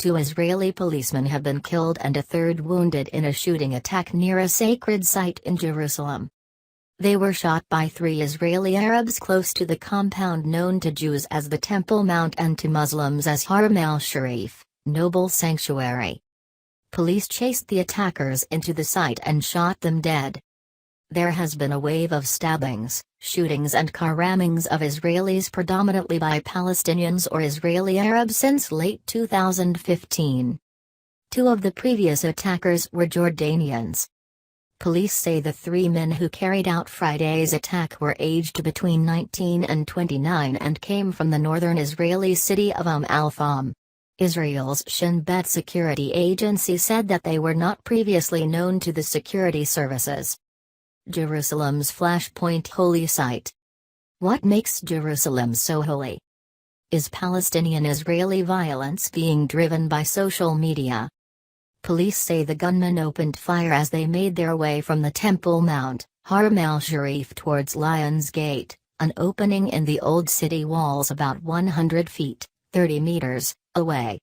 2 Israeli policemen have been killed and a third wounded in a shooting attack near a sacred site in Jerusalem. They were shot by 3 Israeli Arabs close to the compound known to Jews as the Temple Mount and to Muslims as Haram al-Sharif, noble sanctuary. Police chased the attackers into the site and shot them dead. There has been a wave of stabbings, shootings and car-rammings of Israelis predominantly by Palestinians or Israeli Arabs since late 2015. 2 of the previous attackers were Jordanians. Police say the 3 men who carried out Friday's attack were aged between 19 and 29 and came from the northern Israeli city of al-Fahm. Israel's Shin Bet security agency said that they were not previously known to the security services. Jerusalem's flashpoint holy site. What makes Jerusalem so holy? Is Palestinian-Israeli violence being driven by social media? Police say the gunmen opened fire as they made their way from the Temple Mount, Haram al-Sharif towards Lion's Gate, an opening in the old city walls about 100 feet, 30 meters, away.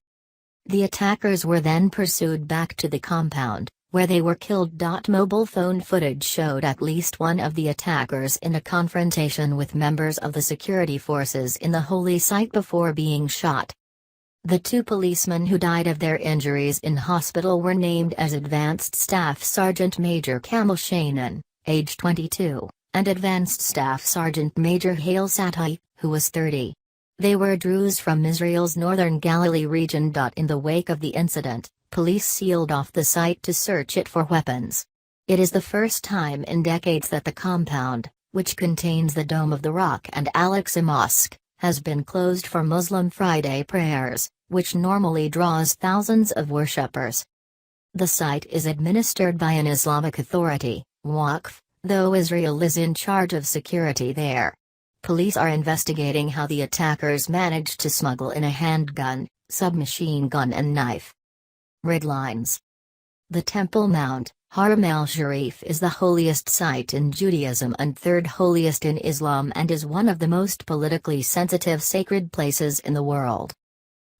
The attackers were then pursued back to the compound, where they were killed. Mobile phone footage showed at least one of the attackers in a confrontation with members of the security forces in the holy site before being shot. The 2 policemen who died of their injuries in hospital were named as Advanced Staff Sergeant Major Kamal Shanan, age 22, and Advanced Staff Sergeant Major Hale Satai, who was 30. They were Druze from Israel's northern Galilee region. In the wake of the incident, police sealed off the site to search it for weapons. It is the first time in decades that the compound, which contains the Dome of the Rock and Al-Aqsa Mosque, has been closed for Muslim Friday prayers, which normally draws thousands of worshippers. The site is administered by an Islamic authority, Waqf, though Israel is in charge of security there. Police are investigating how the attackers managed to smuggle in a handgun, submachine gun and knife. Red lines. The Temple Mount, Haram al-Sharif is the holiest site in Judaism and third holiest in Islam and is one of the most politically sensitive sacred places in the world.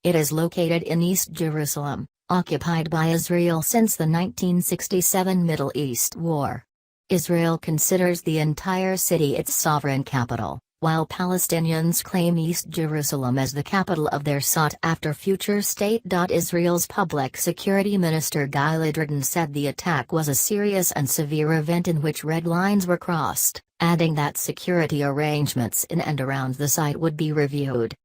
It is located in East Jerusalem, occupied by Israel since the 1967 Middle East War. Israel considers the entire city its sovereign capital, while Palestinians claim East Jerusalem as the capital of their sought-after future state. Israel's public security minister Guy Ledredin said the attack was a serious and severe event in which red lines were crossed, adding that security arrangements in and around the site would be reviewed.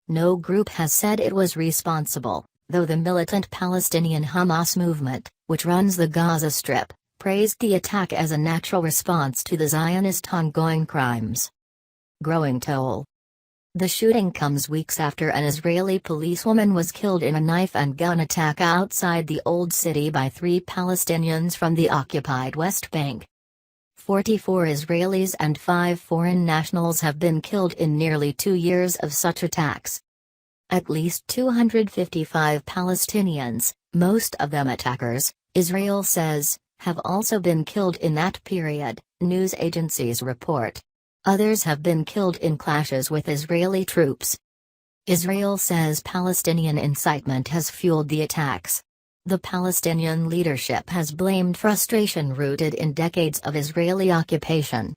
No group has said it was responsible, though the militant Palestinian Hamas movement, which runs the Gaza Strip, praised the attack as a natural response to the Zionist ongoing crimes. Growing toll. The shooting comes weeks after an Israeli policewoman was killed in a knife and gun attack outside the Old City by 3 Palestinians from the occupied West Bank. 44 Israelis and 5 foreign nationals have been killed in nearly 2 years of such attacks. At least 255 Palestinians, most of them attackers, Israel says, have also been killed in that period, news agencies report. Others have been killed in clashes with Israeli troops. Israel says Palestinian incitement has fueled the attacks. The Palestinian leadership has blamed frustration rooted in decades of Israeli occupation.